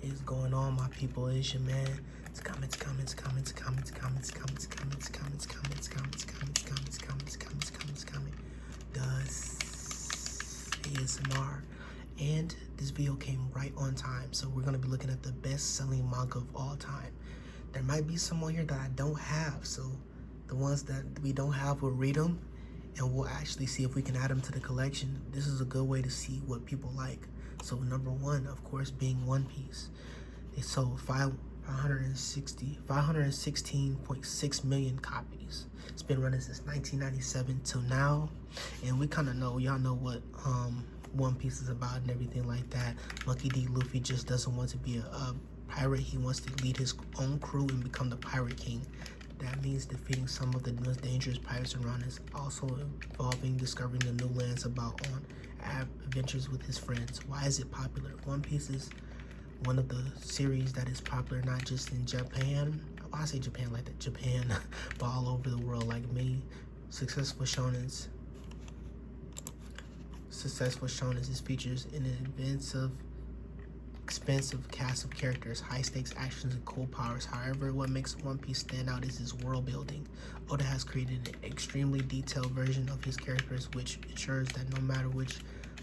is going on, my people? It's your man. It's comments. Does ASMR. And this video came right on time. So we're gonna be looking at the best-selling manga of all time. There might be some on here that I don't have, so the ones that we don't have, we'll read them and we'll actually see if we can add them to the collection. This is a good way to see what people like. So number one, of course, being One Piece. It sold 516.6 million copies. It's been running since 1997 till now, and we kind of know, y'all know what One Piece is about and everything like that. Monkey D. Luffy just doesn't want to be a pirate. He wants to lead his own crew and become the Pirate King. That means defeating some of the most dangerous pirates around us, also involving discovering the new lands about on adventures with his friends. Why is it popular? One Piece is one of the series that is popular not just in Japan. Well, I say Japan like that, Japan, but all over the world. Like many successful shonens, it features an expensive cast of characters, high stakes actions, and cool powers. However, what makes One Piece stand out is its world building. Oda has created an extremely detailed version of his characters, which ensures that no matter which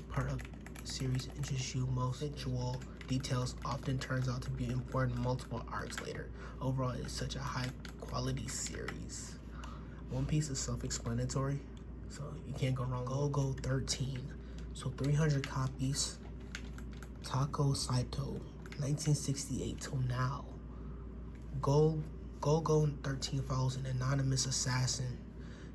part of the series interests you most, visual details often turns out to be important multiple arcs later. Overall, it's such a high quality series. One Piece is self-explanatory, so you can't go wrong. Go 13, so 300 copies. Tako Saito, 1968 till now. Go 13 follows an anonymous assassin.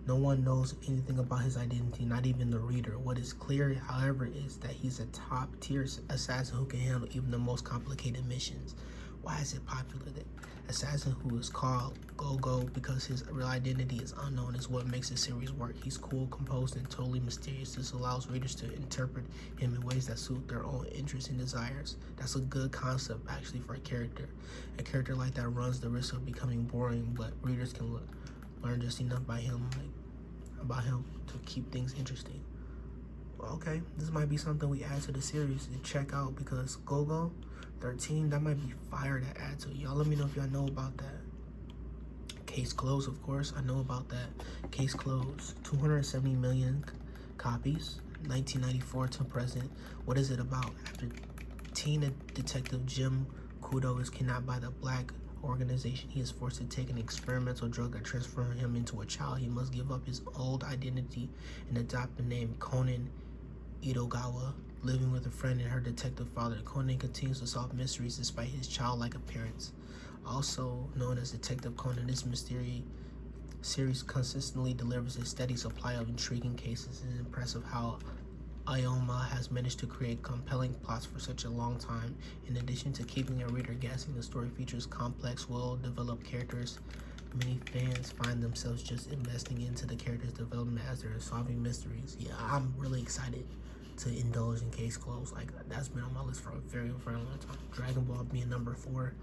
No one knows anything about his identity, not even the reader. What is clear, however, is that he's a top-tier assassin who can handle even the most complicated missions. Why is it popular? The assassin who is called Go because his real identity is unknown is what makes the series work. He's cool, composed, and totally mysterious. This allows readers to interpret him in ways that suit their own interests and desires. That's a good concept, actually, for a character. A character like that runs the risk of becoming boring, but readers can learn just enough about him to keep things interesting. Well, okay, this might be something we add to the series to check out, because Go 13, that might be fire to add to it. Y'all let me know if y'all know about that. Case closed, of course, I know about that. Case closed, 270 million copies, 1994 to present. What is it about? After teen detective Jim Kudo is kidnapped by the Black organization, he is forced to take an experimental drug that transforms him into a child. He must give up his old identity and adopt the name Conan Edogawa. Living with a friend and her detective father, Conan continues to solve mysteries despite his childlike appearance. Also known as Detective Conan, this mystery series consistently delivers a steady supply of intriguing cases. It is impressive how Aoyama has managed to create compelling plots for such a long time. In addition to keeping a reader guessing, the story features complex, well-developed characters. Many fans find themselves just investing into the characters' development as they're solving mysteries. Yeah, I'm really excited to indulge in Case Closed. Like, that's been on my list for a very, very long time. Dragon Ball being number 4,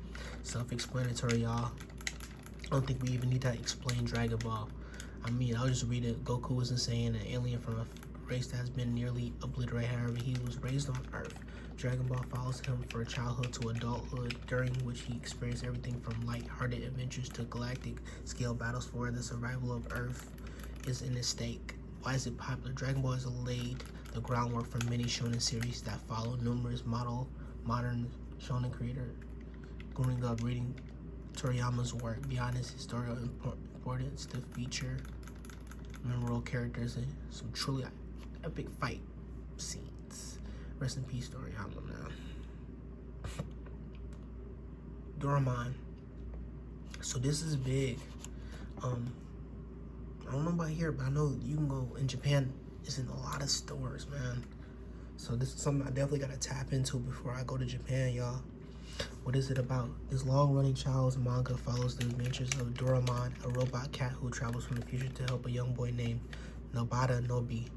self-explanatory, y'all. I don't think we even need to explain Dragon Ball. I mean, I'll just read it. Goku is insane, an alien from a race that has been nearly obliterated. However, he was raised on Earth. Dragon Ball follows him from childhood to adulthood, during which he experienced everything from light-hearted adventures to galactic scale battles for the survival of Earth is in its stake. Why is it popular? Dragon Ball has laid the groundwork for many shonen series that follow. Numerous modern shonen creator growing up reading Toriyama's work beyond its historical importance to feature memorable characters and some truly epic fight scenes. Rest in peace, Toriyama, man. Doraemon. So this is big. I don't know about here, but I know you can go in Japan. It's in a lot of stores, man. So this is something I definitely gotta tap into before I go to Japan, y'all. What is it about? This long-running child's manga follows the adventures of Doraemon, a robot cat who travels from the future to help a young boy named Nobata Nobi.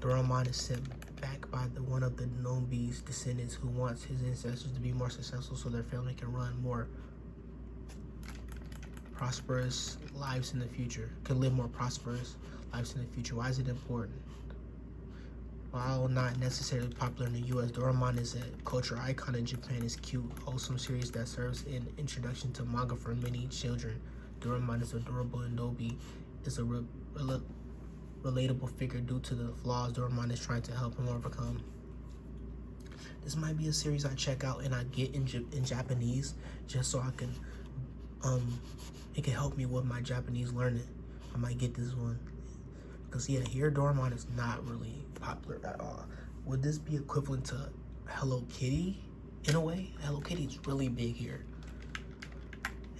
Doraemon is sent back by one of the Nobi's descendants who wants his ancestors to be more successful so their family can run more prosperous lives in the future. Can live more prosperous lives in the future. Why is it important? While not necessarily popular in the US, Doraemon is a cultural icon in Japan. It's cute, wholesome series that serves an introduction to manga for many children. Doraemon is adorable, and Nobi is a relatable figure due to the flaws Doraemon is trying to help him overcome. This might be a series I check out and I get in Japanese, just so I can, it can help me with my Japanese learning. I might get this one. Because yeah, here Doraemon is not really popular at all. Would this be equivalent to Hello Kitty in a way? Hello Kitty is really big here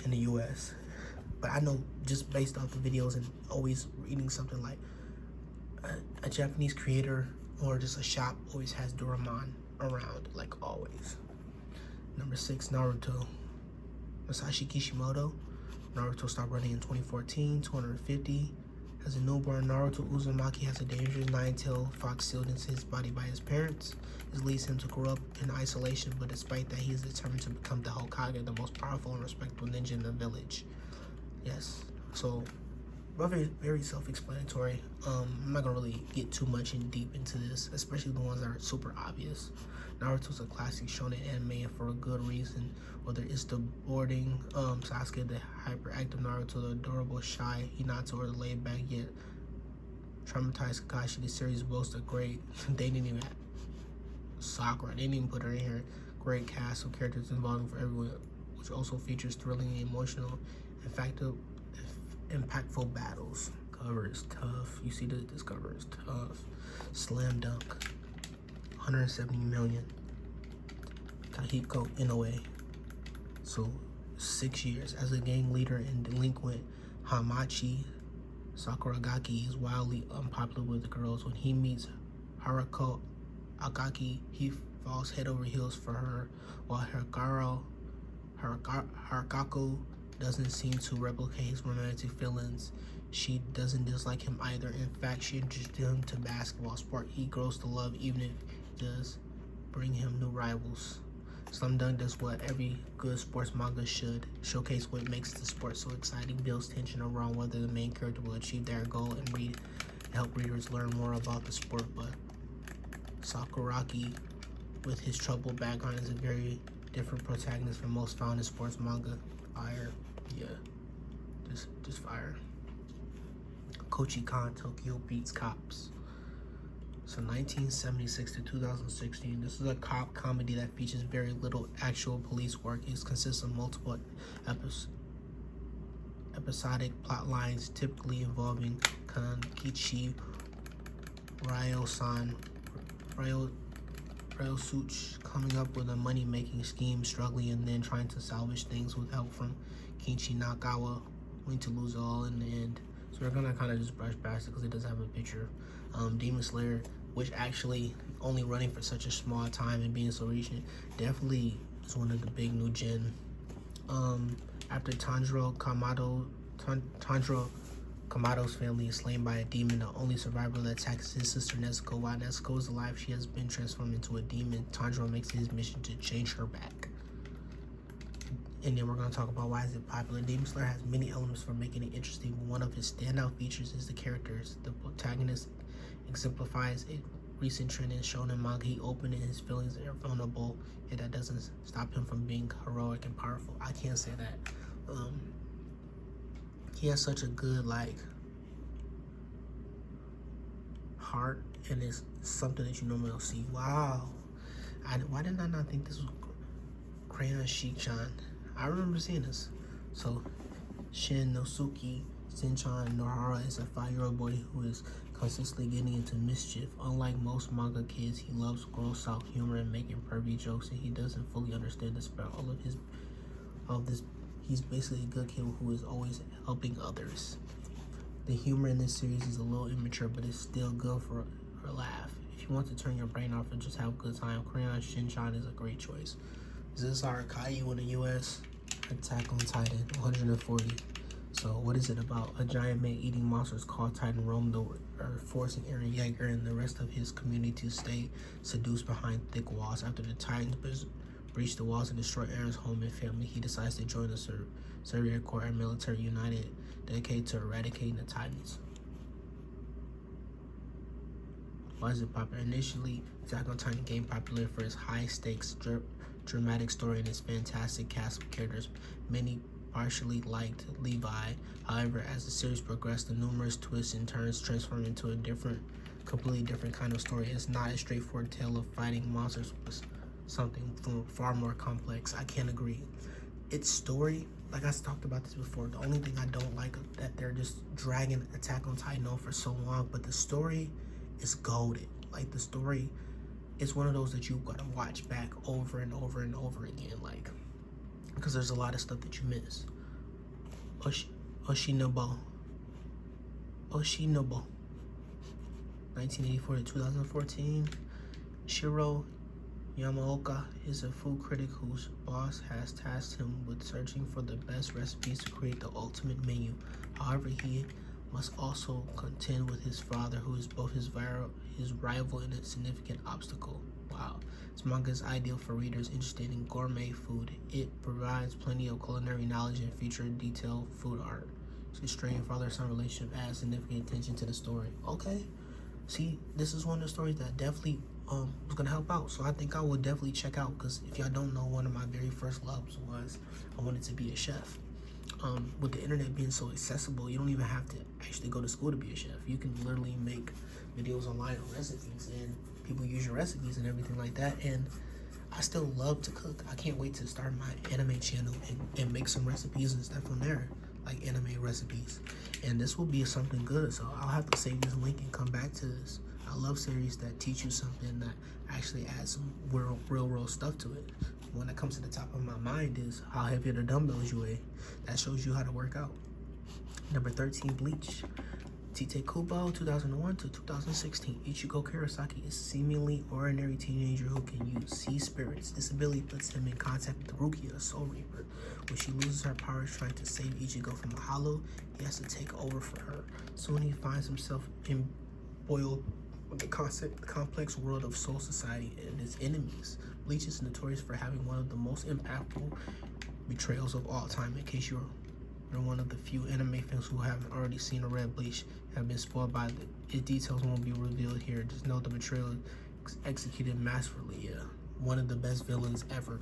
in the US. But I know just based off the videos and always reading something like a Japanese creator or just a shop always has Doraemon around, like always. Number 6, Naruto. Masashi Kishimoto. Naruto stopped running in 2014, 250. As a newborn, Naruto Uzumaki has a dangerous nine-tailed fox sealed into his body by his parents. This leads him to grow up in isolation, but despite that, he is determined to become the Hokage, the most powerful and respectable ninja in the village. Yes, so very, very self-explanatory. I'm not gonna really get too much in deep into this, especially the ones that are super obvious. Naruto's a classic shonen anime, and for a good reason. Whether it's the boarding Sasuke, the hyperactive Naruto, the adorable shy Hinata, or the laid-back yet traumatized Kakashi, the series boasts a great. They didn't even have Sakura. They didn't even put her in here. Great cast of characters involving for everyone, which also features thrilling and emotional, impactful battles. Cover is tough. You see this cover is tough. Slam dunk. 170 million. Kahiko Inoue. So 6 years as a gang leader and delinquent, Hamachi Sakuragaki is wildly unpopular with the girls. When he meets Haruko Akaki, he falls head over heels for her, while Harukaku doesn't seem to replicate his romantic feelings. She doesn't dislike him either. In fact, she introduced him to basketball, sport he grows to love, even if it does bring him new rivals. Slam Dunk does what every good sports manga should: showcase what makes the sport so exciting, builds tension around whether the main character will achieve their goal, and help readers learn more about the sport. But Sakuragi, with his troubled background, is a very different protagonist from most found in sports manga. Fire, yeah, just fire. Kochi-kan Tokyo Beats Cops. So 1976 to 2016, this is a cop comedy that features very little actual police work. It consists of multiple episodic plot lines, typically involving Kankichi, Ryo-san, Ryo-such coming up with a money-making scheme, struggling, and then trying to salvage things with help from Kinchi Nakawa, only to lose it all in the end. So we're gonna kind of just brush past it because it doesn't have a picture. Demon Slayer, which actually only running for such a small time and being so recent, definitely is one of the big new gen. After Tanjiro Kamado's family is slain by a demon, the only survivor that attacks his sister Nezuko. While Nezuko is alive, she has been transformed into a demon. Tanjiro makes his mission to change her back. And then we're going to talk about why is it popular. Demon Slayer has many elements for making it interesting, but one of his standout features is the characters. The protagonist exemplifies a recent trend in shonen manga. He open in his feelings and are vulnerable, and that doesn't stop him from being heroic and powerful. I can't say that. He has such a good heart, and it's something that you normally don't see. Wow, why did I not think this was Crayon Shichan? I remember seeing this. So Shin Nosuke Shinchan Nohara is a 5-year-old boy who is consistently getting into mischief. Unlike most manga kids, he loves gross out humor and making pervy jokes, and he doesn't fully understand despite all of this. He's basically a good kid who is always helping others. The humor in this series is a little immature, but it's still good for a laugh. If you want to turn your brain off and just have a good time, Crayon Shinchan is a great choice. Is this our Caillou in the US? Attack on Titan, 140. So what is it about? A giant man-eating monsters called Titan roam the earth, forcing Eren Yeager and the rest of his community to stay seduced behind thick walls. After the Titans breach the walls and destroy Eren's home and family, he decides to join the Syria Corps and Military United, dedicated to eradicating the Titans. Why is it popular? Initially, Attack on Titan gained popular for its high-stakes, dramatic story and its fantastic cast of characters. Many partially liked Levi. However, as the series progressed, the numerous twists and turns transformed into a completely different kind of story. It's not a straightforward tale of fighting monsters, but something far more complex. I can't agree. Its story, like I talked about this before, the only thing I don't like is that they're just dragging Attack on Titan on for so long, but the story is goated. Like, the story is one of those that you gotta watch back over and over and over again, like, because there's a lot of stuff that you miss. Oshinobu, 1984 to 2014. Shiro Yamaoka is a food critic whose boss has tasked him with searching for the best recipes to create the ultimate menu. However, he must also contend with his father, who is both his rival and a significant obstacle. Wow. This manga is ideal for readers interested in gourmet food. It provides plenty of culinary knowledge and features detailed food art. This strained father-son relationship adds significant attention to the story. Okay. See, this is one of the stories that definitely was gonna help out. So I think I will definitely check out, because if y'all don't know, one of my very first loves was I wanted to be a chef. With the internet being so accessible, you don't even have to actually go to school to be a chef. You can literally make videos online on recipes, and people use your recipes and everything like that. And I still love to cook. I can't wait to start my anime channel and make some recipes and stuff on there, like anime recipes. And this will be something good, so I'll have to save this link and come back to this. I love series that teach you something that actually adds some real stuff to it. One that comes to the top of my mind is how heavy are the dumbbells you weigh. That shows you how to work out. Number 13, Bleach. Tite Kubo, 2001 to 2016. Ichigo Kurosaki is a seemingly ordinary teenager who can use sea spirits. This ability puts him in contact with Rukia, a Soul Reaper. When she loses her powers trying to save Ichigo from a hollow, he has to take over for her. Soon he finds himself embroiled with the complex world of Soul Society and its enemies. Bleach is notorious for having one of the most impactful betrayals of all time. In case you're one of the few anime fans who haven't already seen or read Bleach, have been spoiled by its details won't be revealed here. Just know the betrayal is executed masterfully. Yeah, one of the best villains ever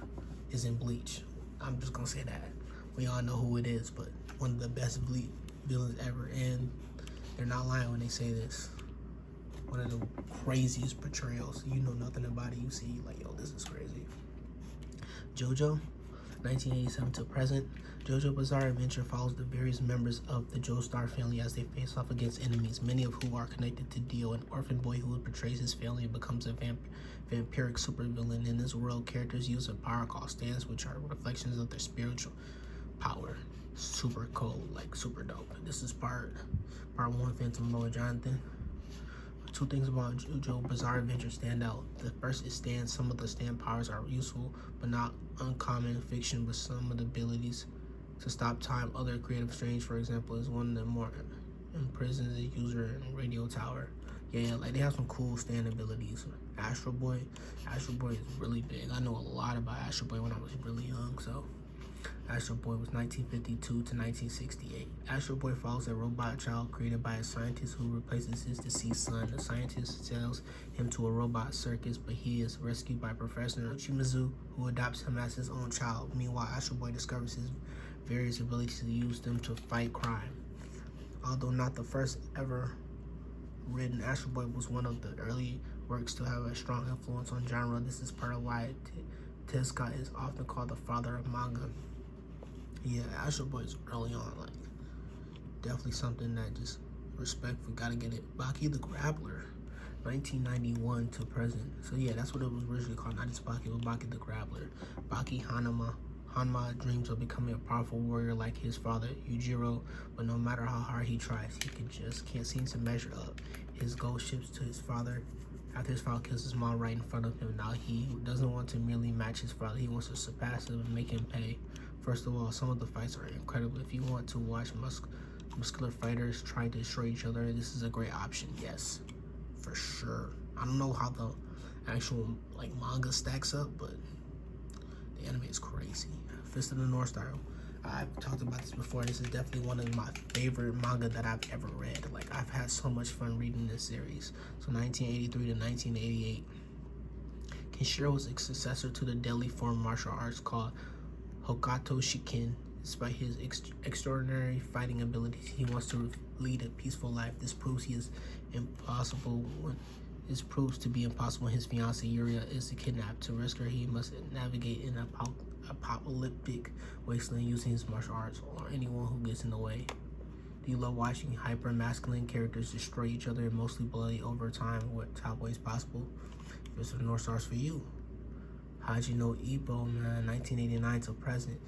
is in Bleach. I'm just gonna say that. We all know who it is, but one of the best villains ever, and they're not lying when they say this. One of the craziest betrayals. You know nothing about it. You see, like, yo, this is crazy. JoJo, 1987 to present. JoJo Bizarre Adventure follows the various members of the Joestar family as they face off against enemies, many of whom are connected to Dio, an orphan boy who betrays his family and becomes a vampiric supervillain. In this world, characters use a power called stands, which are reflections of their spiritual power. Super cool, like super dope. This is part 1, Phantom Lord Jonathan. Two things about JoJo Bizarre Adventure stand out. The first is stands. Some of the stand powers are useful, but not uncommon in fiction, with some of the abilities to stop time. Other creative strange, for example, is one of the more imprisons the user in Radio Tower. Yeah, like they have some cool stand abilities. Astro Boy is really big. I know a lot about Astro Boy when I was really young, so Astro Boy was 1952 to 1968. Astro Boy follows a robot child created by a scientist who replaces his deceased son. The scientist sells him to a robot circus, but he is rescued by Professor Uchimazu, who adopts him as his own child. Meanwhile, Astro Boy discovers his various abilities to use them to fight crime. Although not the first ever written, Astro Boy was one of the early works to have a strong influence on genre. This is part of why Tezuka is often called the father of manga. Yeah, Astro Boy is early on, like, definitely something that just respectful, gotta get it. Baki the Grappler, 1991 to present. So yeah, that's what it was originally called, not just Baki, but Baki the Grappler. Baki Hanma dreams of becoming a powerful warrior like his father, Yujiro, but no matter how hard he tries, he can't seem to measure up. His goal shifts to his father after his father kills his mom right in front of him. Now he doesn't want to merely match his father, he wants to surpass him and make him pay. First of all, some of the fights are incredible. If you want to watch muscular fighters try to destroy each other, this is a great option. Yes, for sure. I don't know how the actual manga stacks up, but the anime is crazy. Fist of the North Star. I've talked about this before. This is definitely one of my favorite manga that I've ever read. Like, I've had so much fun reading this series. So 1983 to 1988. Kenshiro was a successor to the deadly form of martial arts called Hokato Shiken. Despite his extraordinary fighting abilities, he wants to lead a peaceful life. This proves to be impossible when his fiancée Yuria is kidnapped. To rescue her, he must navigate an apocalyptic wasteland using his martial arts or anyone who gets in the way. Do you love watching hyper-masculine characters destroy each other and mostly bloody over time in what top ways possible? This is the North Stars for you. How'd you know Ippo, man? 1989 to present.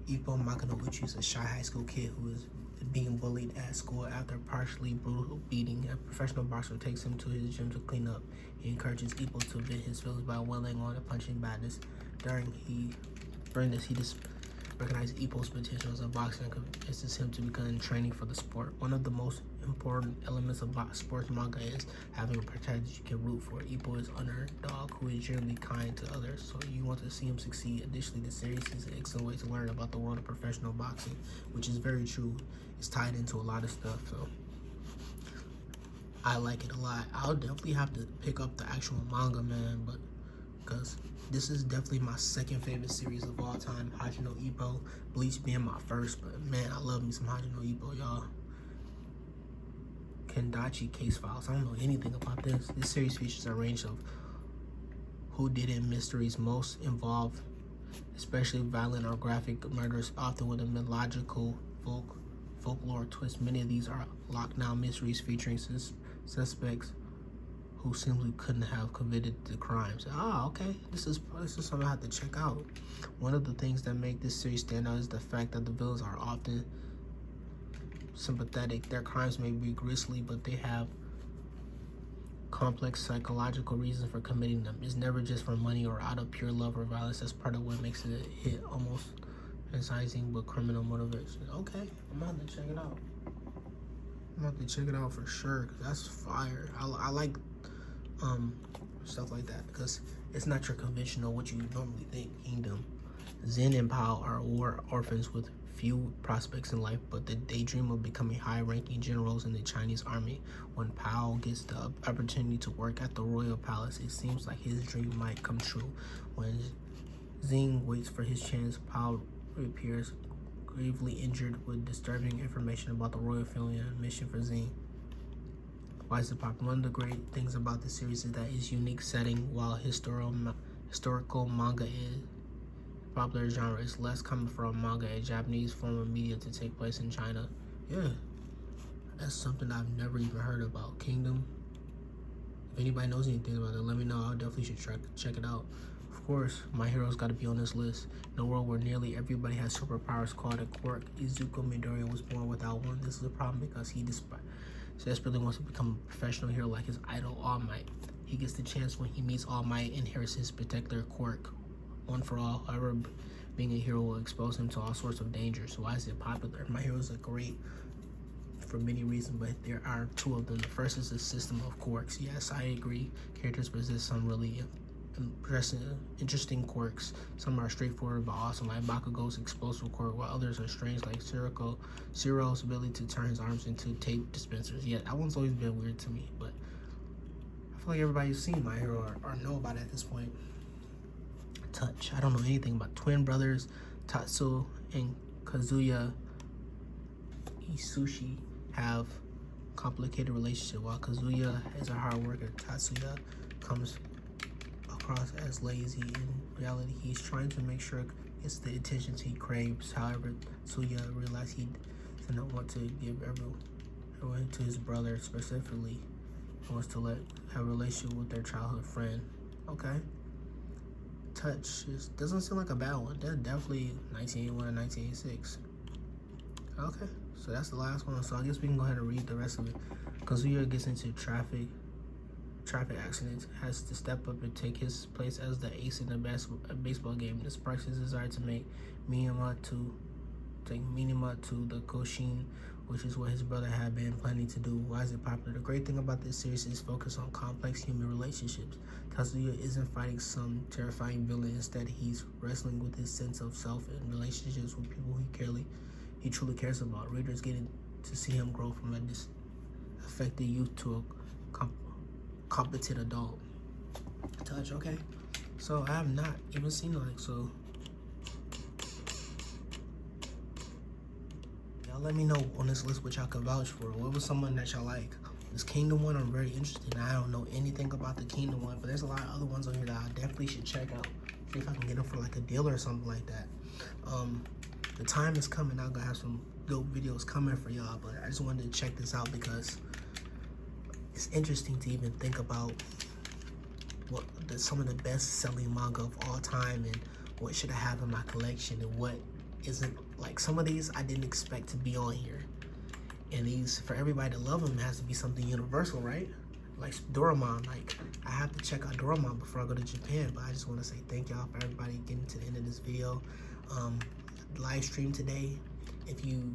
Ippo Makanouchi is a shy high school kid who is being bullied at school after a partially brutal beating. A professional boxer takes him to his gym to clean up. He encourages Ippo to vent his feelings by willing on and punching badness. During this, he recognizes Ippo's potential as a boxer and convinces him to begin training for the sport. One of the most important elements of sports manga is having a protagonist you can root for. Ippo is an underdog who is generally kind to others, so you want to see him succeed. Additionally, the series is an excellent way to learn about the world of professional boxing, which is very true. It's tied into a lot of stuff, so I like it a lot. I'll definitely have to pick up the actual manga, man, but because this is definitely my second favorite series of all time. How'd you know Ippo? Bleach being my first, but man, I love me some How'd you know Ippo, y'all. Kendachi Case Files. I don't know anything about this. This series features a range of whodunit mysteries, most involved, especially violent or graphic murders, often with a mythological folklore twist. Many of these are lockdown mysteries featuring suspects who simply couldn't have committed the crimes. Okay. This is something I have to check out. One of the things that make this series stand out is the fact that the villains are often sympathetic. Their crimes may be grisly, but they have complex psychological reasons for committing them. It's never just for money or out of pure love or violence. That's part of what makes it a hit, almost emphasizing but criminal motivation. Okay, I'm gonna have to check it out. I'm gonna have to check it out for sure, because that's fire. I like stuff like that, because it's not your conventional what you normally think kingdom. Zen and Pao are war orphans with few prospects in life, but they dream of becoming high-ranking generals in the Chinese army. When Pao gets the opportunity to work at the royal palace, it seems like his dream might come true. When Zing waits for his chance, Pao reappears gravely injured with disturbing information about the royal family and a mission for Zing. Why is it popular? One of the great things about this series is that its unique setting, while historical manga is popular genre, is less common for a manga, a Japanese form of media, to take place in China. Yeah, that's something I've never even heard about. Kingdom. If anybody knows anything about it, let me know. I definitely should check it out. Of course, My Hero's got to be on this list. In a world where nearly everybody has superpowers called a quirk, Izuku Midoriya was born without one. This is a problem because he desperately wants to become a professional hero like his idol All Might. He gets the chance when he meets All Might and inherits his particular quirk, one for all. However, being a hero will expose him to all sorts of dangers. Why is it popular? My Heroes are great for many reasons, but there are two of them. The first is the system of quirks. Yes, I agree. Characters possess some really interesting quirks. Some are straightforward but awesome, like Bakugo's explosive quirk, while others are strange, like Zero's ability to turn his arms into tape dispensers. Yeah, that one's always been weird to me, but I feel like everybody's seen My Hero or know about it at this point. Touch. I don't know anything about twin brothers Tatsu and Kazuya Isushi have complicated relationship. While Kazuya is a hard worker, Tatsuya comes across as lazy. In reality, he's trying to make sure it's the attention he craves. However, Tatsuya realized he didn't want to give everyone to his brother specifically. He wants to have a relationship with their childhood friend. Okay. Touch doesn't seem like a bad one. That's definitely 1981 and 1986. Okay, so that's the last one. So I guess we can go ahead and read the rest of it. Kazuya gets into traffic accidents, has to step up and take his place as the ace in the baseball game. This sparks his desire to take Minima to the Koshin which is what his brother had been planning to do. Why is it popular? The great thing about this series is focus on complex human relationships. Tatsuya isn't fighting some terrifying villain. Instead, he's wrestling with his sense of self and relationships with people he truly cares about. Readers getting to see him grow from a disaffected youth to a competent adult. Touch, okay. So I have not even seen like so. Y'all let me know on this list what y'all can vouch for. What was someone that y'all like? This Kingdom one, I'm very interested in. I don't know anything about the Kingdom one, but there's a lot of other ones on here that I definitely should check out. See if I can get them for like a deal or something like that. The time is coming. I'm gonna have some dope videos coming for y'all, but I just wanted to check this out because it's interesting to even think about what some of the best-selling manga of all time and what should I have in my collection and what isn't. Like some of these I didn't expect to be on here, and these, for everybody to love them, it has to be something universal, right? Like Doraemon. Like I have to check out Doraemon before I go to Japan. But I just want to say thank y'all for everybody getting to the end of this video. Live stream today. If you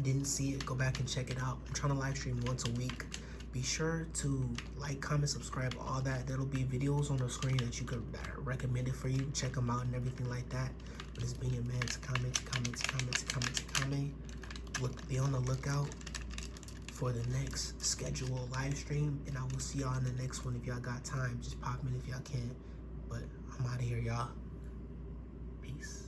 didn't see it, go back and check it out. I'm trying to live stream once a week. Be sure to like, comment, subscribe, all that. There'll be videos on the screen that are recommended for you. Check them out and everything like that. But it's been your man to comment. Be on the lookout for the next scheduled live stream, and I will see y'all in the next one. If y'all got time, just pop in if y'all can. But I'm out of here, y'all. Peace.